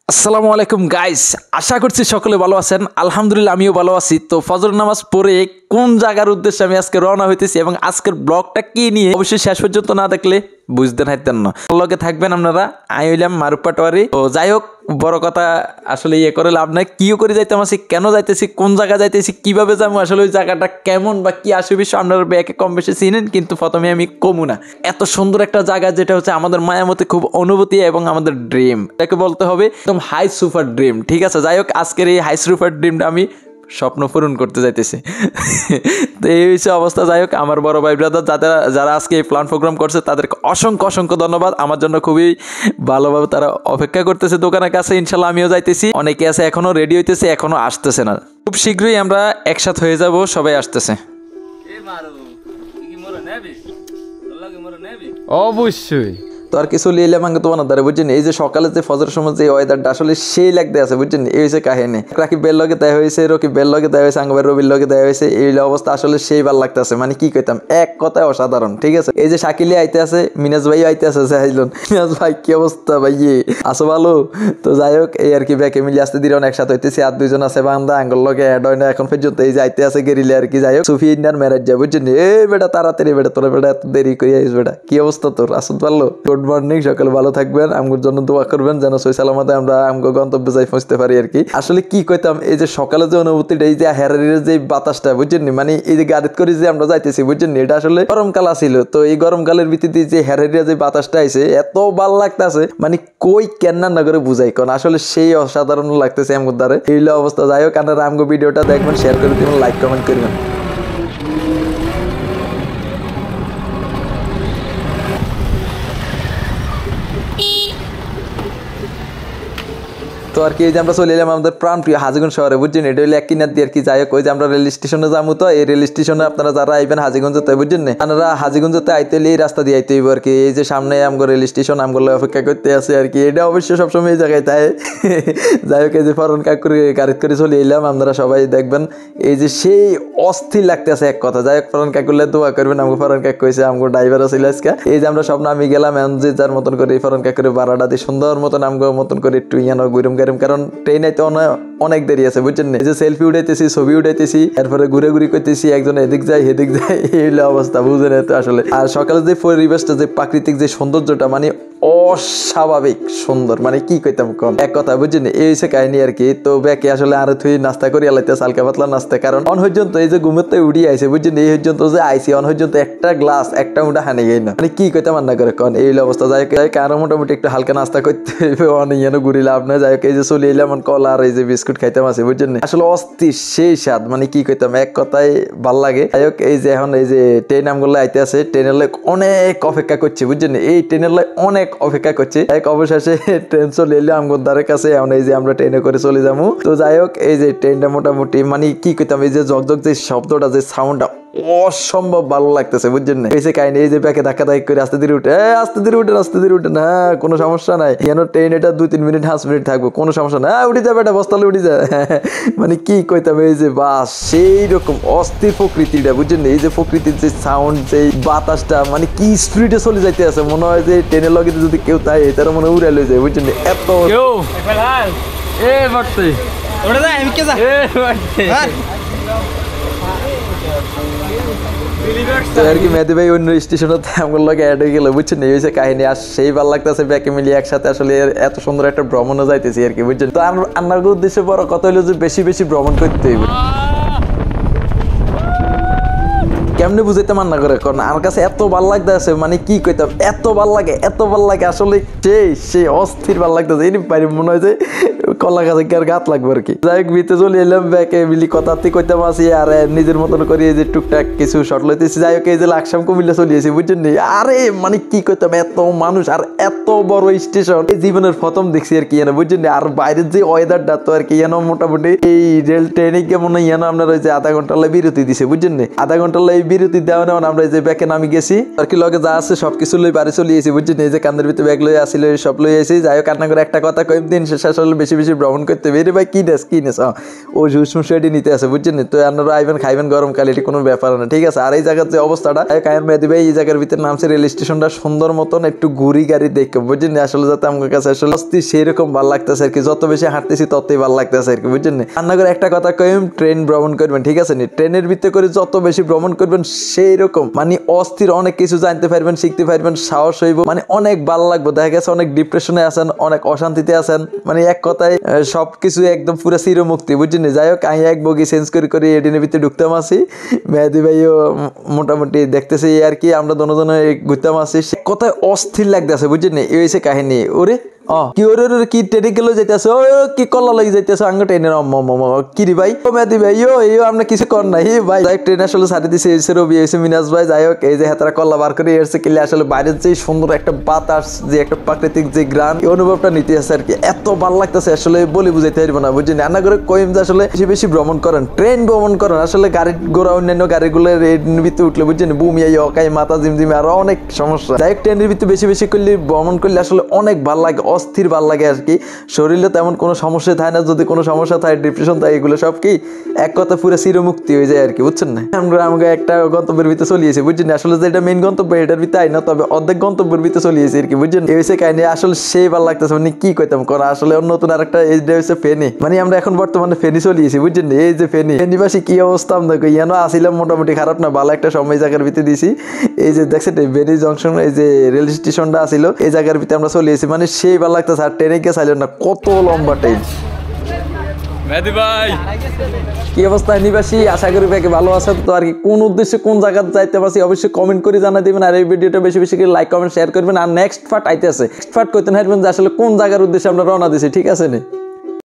আসসালামু আলাইকুম গাইস, আশা করছি সকলে ভালো আছেন। আলহামদুলিল্লাহ আমিও ভালো আছি। তো ফজর নামাজ পড়ে কোন জায়গার উদ্দেশ্যে আমি আজকে রওনা হইতেছি এবং আজকের ব্লগটা কি নিয়ে অবশ্যই শেষ পর্যন্ত না দেখলে বুঝতে হাইতেন না। লগে থাকবেন আপনারা। আমি হইলাম মারুফ পাটোয়ারি। তো যাই হোক, বড় কথা আসলে করে লাভ নাই। কিও করে যাইতাম আছি, কেন যাইতেছি, কোন জায়গা যাইতেছি, কিভাবে যাবো, আসলে ওই জায়গাটা কেমন বা কি আসে বিষয় আপনারা ব্যাকে কম বেশি চিনেন, কিন্তু প্রথমে আমি কমু না। এত সুন্দর একটা জায়গা যেটা হচ্ছে আমাদের মায়ামতে খুব অনুভূতি এবং আমাদের ড্রিম, এটাকে বলতে হবে একদম হাই সুপার ড্রিম। ঠিক আছে, যাই হোক আজকের এই হাই সুপার ড্রিমটা আমি স্বপ্ন পূরণ করতে যাইতেছি। তো এই হচ্ছে অবস্থা। যাই হোক, আমার বড় ভাই ব্রাদার যারা আজকে এই প্ল্যান প্রোগ্রাম করছে তাদেরকে অসংখ্য অসংখ্য ধন্যবাদ। আমার জন্য খুবই ভালোভাবে তারা অপেক্ষা করতেছে দোকানের কাছে। ইনশাল্লাহ আমিও যাইতেছি। অনেকে আছে এখনো রেডি হইতেছে, এখনো আসতেছে না। খুব শীঘ্রই আমরা একসাথে হয়ে যাব, সবাই আসতেছে। অবশ্যই তো আর কিছু লিয়ে এলাম তোমার দ্বারা, বুঝছেন? এই যে সকালে যে ফজরের সময় যে ওয়েদারটা আসলে সেই লাগতে আছে, বুঝছেন? এই হয়েছে কাহিনী। রাকিব বের লগে দেয়া হয়েছে, রকিব বের লগে দেওয়া হয়েছে, আঙ্গবের রবির লগে দেওয়া হয়েছে। এই অবস্থা আসলে সেই ভাল লাগতেছে, মানে কি কইতাম, এক কথায় অসাধারণ। ঠিক আছে, এই যে শাকিলি আইতে আছে, মিনাজ ভাই আইতে আছে, চাইলেন মিনাজ ভাই কি অবস্থা ভাই, আসো ভালো? তো যাই হোক, এই আর কি ব্যাকে মিলিয়ে আসতে দিলে একসাথে হইতেছি। আর দুইজন আছে বান্দা, আঙ্গল লগে অ্যাড হয় না এখন পর্যন্ত। এই যে আইতে আছে গেরিলে আর কি। যাই হোক, সুফি ইন্ডিয়ান ম্যারেজ যায়, বুঝছেন? এই বেটা তাড়াতাড়ি বেটা, তোরা বেটা এত দেরি করে আইস বেটা, কি অবস্থা তোর? আসতে পারলো? গুড মর্নিং, সকালে ভালো থাকবেন, আমগোর জন্য দোয়া করবেন যেন সই সালামতে আমরা আমগো গন্তব্যে যাই পৌঁছতে পারি আর কি। আসলে কি কইতাম, এই যে সকালে যে অনুভূতিটা, এই যে হেরারির যে বাতাসটা, বুঝছেন? মানে এই যে গাড়িত করে যে আমরা যাইতেছি, বুঝছেন? এটা আসলে গরমকাল আসিল। তো এই গরমকালের ভিত্তিতে যে হেরারির যে বাতাসটা আইছে, এত ভাল লাগতেছে, মানে কই কেন্না না করে বুঝাই কোন, আসলে সেই অসাধারণ লাগতেছে আমগোর দ্বারে। এই অবস্থা। যাই হোক, আপনারা আমগো ভিডিওটা দেখবেন, শেয়ার করে দিবেন, লাইক কমেন্ট করবেন। তো আর কি, এই যে আমরা চলে এলাম আমাদের প্রাণ প্রিয় হাজীগঞ্জ শহরে, বুঝছেন? এটা হলে এক কিনার দিয়ে আর কি। যাই হোক, ওই যে আমরা রেল স্টেশনে যাবো। তো এই রেল স্টেশনে আপনারা যারা আইবেন হাজীগঞ্জতে, বুঝছেন না, আপনারা হাজীগঞ্জতে আইতে হলে এই রাস্তা দিয়ে আইতে হইব আর কি। এই যে সামনে আমগো রেল স্টেশন, আমগুলো অপেক্ষা করতে আছে আর কি। এটা অবশ্যই সবসময় এই জায়গায় তাই। যাই হোক, এই যে ফরন কাকুর গাড়িতে করে চলে এলাম, আপনারা সবাই দেখবেন। এই যে সেই অস্থির লাগতেছে এক কথা। যাই হোক, ফরন কাকুলে দোয়া করবেন। আমগো ফরন কাকু হয়েছে আমগো ড্রাইভার আছে আজকে। এই যে আমরা সব নামি গেলাম, এখন যে যার মতন করে এই ফরন কাকুরে ভাড়াটা দিয়ে সুন্দর মতন আমগো মতন করে একটু ইয়ানো গুরুম গারুম, কারণ ট্রেন আইতে অনেক দেরি আছে, বুঝছেন? এই যে সেলফি উঠাইতেছি, ছবি উঠাইতেছি, এরপরে ঘুরে ঘুরি করতেছি, একজন এদিক যায় এদিক যায়, এই অবস্থা, বুঝেন তো আসলে। আর সকালে যে পরিবেশটা, যে প্রাকৃতিক যে সৌন্দর্যটা, মানে অস্বাভাবিক সুন্দর, মানে কি কইতাম কম এক কথা, বুঝছেন? এই হচ্ছে কাহিনী আর কি। তো ব্যাকে আসলে আর তুই নাস্তা করি আলাইতেছে, হালকা পাতলা নাস্তা, কারণ অন পর্যন্ত এই যে ঘুমেতে উড়ি আইছে, বুঝছেন? এই পর্যন্ত যে আইসি অন পর্যন্ত একটা গ্লাস একটা মুঠা হানি গই না, মানে কি কইতাম রান্না করে কন, এই অবস্থা। যাই হোক, কারো মোটামুটি একটু হালকা নাস্তা করতে অনেক যেন ঘুরি লাভ না। যাই হোক, এই যে চলে এলাম, কলা আর এই যে বিস্কুট খাইতাম আছে, বুঝছেন? আসলে অস্থির সেই স্বাদ, মানে কি কইতাম, এক কথায় ভাল লাগে। যাই হোক, এই যে এখন এই যে ট্রেন আমগুলো আইতে আছে, ট্রেনের লাই অনেক অপেক্ষা করছে, বুঝছেন? এই ট্রেনের লাই অনেক অপেক্ষা করছে। এক অবশেষে ট্রেন চলে এলো আমগোর দ্বারের কাছে। এখন এই যে আমরা ট্রেনে করে চলে যাবো। তো যাই হোক, এই যে ট্রেনটা মোটামুটি মানে কি কইতাম, এই যে জগজগ যে শব্দটা, যে সাউন্ডটা অসম্ভব ভালো লাগতেছে, বুঝছেন না? এই যে কাহিনী, এই যে ব্যাকে ধাক্কা ধাক্কি করে আস্তে ধীরে উঠে, আস্তে ধীরে উঠেন, আস্তে ধীরে উঠেন, হ্যাঁ কোনো সমস্যা নাই। কেন ট্রেন এটা 2-3 মিনিট 5 মিনিট থাকবো, কোনো সমস্যা নাই, উঠে যাবে এটা বস্তালে উঠে যায়। মানে কি কইতাম, এই যে বাস সেই রকম অস্থির প্রকৃতিটা, বুঝছেন? এই যে প্রকৃতির যে সাউন্ড, যে বাতাসটা, মানে কি স্পিডে চলে যাইতে আছে, মনে হয় যে ট্রেনের লগে যদি কেউ তাই তারা মনে উড়ে লয়ে যায়, বুঝছেন? এত আর কি মেহেদি ভাই অন্য স্টেশনে আমার লগে অ্যাড হয়ে গেল, বুঝছেন? এই হয়েছে কাহিনী। আর সেই ভালো লাগতেছে ব্যাকে মিলিয়ে একসাথে আসলে এত সুন্দর একটা ভ্রমণে যাইতেছি আর কি, বুঝছেন? তো আমার উদ্দেশ্যে বড় কথা হলো যে বেশি বেশি ভ্রমণ করতে হইবে। কেমনে বুঝাইতে মান্না করে, কারণ আমার কাছে এত ভাল লাগতেছে, মানে কি কইতাম, এত ভাল লাগে, এত ভাল লাগে আসলে, সেই অস্থির ভাল লাগতেছে। এই পারি মনে হয় যে কলা গাছে গাত লাগবে আর কি। যাই হোক, ভিতরে চলে এলাম, ব্যাকে মিলি কথাতে কইতাম আছি, আর নিজের মতন করে এই যে টুকটাক কিছু শর্ট লইতেছি। যাই হোক, এই যে লাকসাম কুমিল্লা চলিয়েছি, বুঝছেন? আরে মানে কি কইতাম, এত মানুষ আর এত বড় স্টেশন এই জীবনের প্রথম দেখছি আর কি, বুঝছেন? আর বাইরের যে ওয়েদারটা, তো আর কি মোটামুটি এই রেল ট্রেনে কেমন আপনার ওই যে আধা ঘন্টা বিরতি দিছে, বুঝছেন? আধা ঘন্টা বিরতি দেওয়া নেওয়া আমরা এই যে ব্যাকে নামি গেছি আর কি। লগে যা আছে সবকিছু লই বাড়ি চলে এসেছি, বুঝছেন? এই যে কান্দের ভিতরে ব্যাগ লই আসিল, সব লই এসেছি। যাই হোক, কান্না করে একটা কথা কই, দিন শেষ আসলে বেশি বেশি বেশি ভ্রমণ করতে হবে। ভাই কি নেস ওই হুসমুসি নিতে আছে বুঝছেন। তো আপনারা আইবেন খাইবেন গরমকালে, এটি কোনো ব্যাপার না, ঠিক আছে। আর এই জায়গার যে অবস্থাটা কায়েম মেহেদী ভাই এই জায়গার ভিতরে নামছে রেল স্টেশনটা সুন্দর মতন একটু ঘুরি গাড়ি দেখে বুঝছেন, আসলে যাতে আমার কাছে আসলে সেইরকম ভালো লাগতেছে আর কি। যত বেশি হাঁটতেছি ততই ভালো লাগতেছে আর কি বুঝছেন। রান্না করে একটা কথা কইম, ট্রেন ভ্রমণ করবেন, ঠিক আছে নি। ট্রেনের ভিতরে করে যত বেশি ভ্রমণ করবেন সেই রকম মানে অস্থির অনেক কিছু জানতে পারবেন, শিখতে পারবেন, সাহস হইব, মানে অনেক ভালো লাগবে। দেখা গেছে অনেক ডিপ্রেশনে আছেন, অনেক অশান্তিতে আছেন, মানে এক কথায় সবকিছু একদম পুরো চিরমুক্তি বুঝছেন। যাই হোক আমি এক বগি চেঞ্জ করে এডিনের ভিতরে ঢুকতাম আসি, মেহেদী ভাইও মোটামুটি দেখতেছি আর কি, আমরা দুজনে ঘুরতাম আসি, কথায় অস্থির লাগতেছে বুঝছেন। এই হয়েছে কাহিনী। ওরে কি ওরে কি ট্রেনে গেলে যাইতেছে, ও কি কল্লা লাগি যাইতেছে আঙ্গ ট্রেনের কি রে ভাই, ও মেহেদী ভাই আপনি কিছু কর নাই ভাই। ট্রেন আসলে ছাড়ি দিছে, এসে রবি এসে মিনাজ ভাই। যাই হোক এই যে হাতারা কল্লা বার করে এসে কিলে আসলে বাইরের যে সুন্দর একটা বাতাস, যে একটা প্রাকৃতিক যে গ্রাম, এই অনুভবটা নিতে আসে আর কি। এত ভালো লাগতেছে আসলে বলে বুঝাইতে পারবো না বুঝছেন। রান্না করে কইম যে আসলে বেশি বেশি ভ্রমণ করেন, ট্রেন ভ্রমণ করেন, আসলে গাড়ি ঘোড়া অন্যান্য গাড়িগুলোর ভিতরে উঠলে বুঝছেন বুমিয়াই অকাই মাথা জিমজিমে আরো অনেক সমস্যা। যাই হোক ট্রেনের ভিতরে বেশি বেশি করলে ভ্রমণ করলে আসলে অনেক ভালো লাগে, অস্থির ভালো লাগে আর কি। শরীরে তেমন কোনো সমস্যা থাকে না, যদি কোনো সমস্যা থাকে ডিপ্রেশন থাকে এগুলো সব কি এক কথা পুরো চিরমুক্তি হয়ে যায় আর কি বুঝছেন না। আমরা আমাকে একটা গন্তব্যের ভিতরে চলিয়েছি বুঝছেন, আসলে যেটা মেইন গন্তব্য এটার ভিতরে আই না, তবে অর্ধেক গন্তব্যের ভিতরে চলিয়েছি আর কি বুঝছেন। এই হচ্ছে কাহিনী, আসলে সেই ভালো লাগতেছে, মানে কি কইতাম করা আসলে নতুন আরেকটা এইটা হচ্ছে ফেনী, মানে আমরা এখন বর্তমানে ফেনী চলিয়েছি বুঝছেন। এই যে ফেনীবাসী কি অবস্থা আমরা ইয়ানো আসিলাম, মোটামুটি খারাপ না, ভালো একটা সময় জায়গার ভিতরে দিছি। এই যে দেখছেন ফেনী জংশন, এই যে রেল স্টেশনটা আসিল এই জায়গার ভিতরে আমরা চলিয়েছি, মানে সেই ভালো লাগতেছে। আর ট্রেনে গিয়ে চাইলেন না, কত লম্বা ট্রেন। মেহেদী ভাই কি অবস্থা নিবাসী, আশা করি ভাই ভালো আছেন। তো আর কি কোন উদ্দেশ্যে কোন জায়গা যাইতে পারছি অবশ্যই কমেন্ট করে জানাই দিবেন। আর এই ভিডিওটা বেশি বেশি করে লাইক কমেন্ট শেয়ার করবেন। আর নেক্সট পার্ট আইতেছে, নেক্সট পার্ট কইতে হারবেন যে আসলে কোন জায়গার উদ্দেশ্যে আমরা রওনা দিছি, ঠিক আছে নি।